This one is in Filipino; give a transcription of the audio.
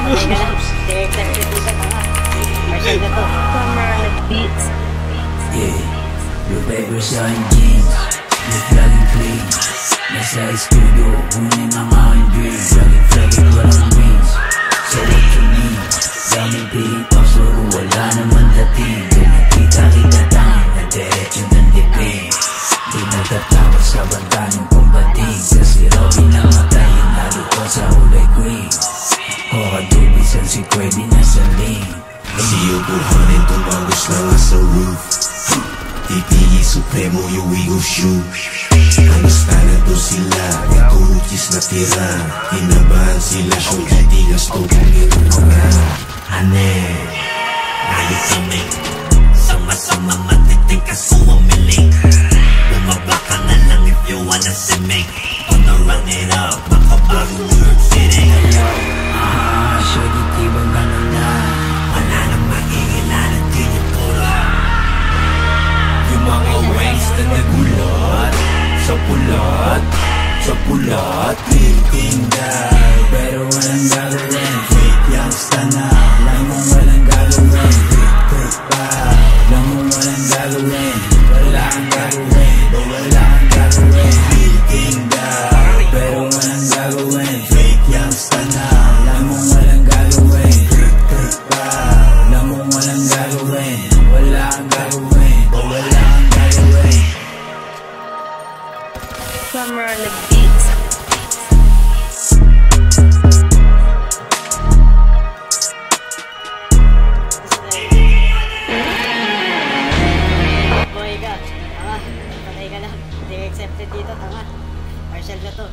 Patay ka lang. Di-accepted dito tanga. Marshall na to. Summer on the beats. Yeah, your favorite shine jeans, you're laging clean. Nasa studio, kunin ang aking dream. Laging flaging walang wings. So what you mean? Daming piling pasuro, wala naman dating. Kung nakita kita tangin na diretso ng dipin. Di nagtatawag sa banta ng pambating. Kasi Robin ang matayin, naluto sa ulay green. Hokadubisan si Query nasa lane. See you 200, tumagos na nga sa roof. TPE Supremo, yung we go shoot. Kamusta na to sila? May kuchis na tira. Kinabahan sila, show itigas to kung irunga. Ane, ayos kami. Sama-sama matitig ka sumiling. Bumaba ka na lang if you wanna see me. Gonna run it up, makabang New York City. Shorty, tibang gano'n na. Wala nang makikilala din yung puro. Yung mga ways na nagulot sa pulot, sa pulot. Titinda, pero walang gagawin. Fake youngsta na, alam mong walang gagawin. Fake pa, alam mong walang gagawin. Wala kang gagawin, wala kang gagawin. Titinda, pero walang gagawin. Fake youngsta na, alam mong walang gagawin. Fake pa, alam mong walang gagawin. Wala kang gagawin, wala kang gagawin. Summer on the beats. Boy ka. Tanga. Patay ka lang. Di-accepted dito tanga. Marshall na to.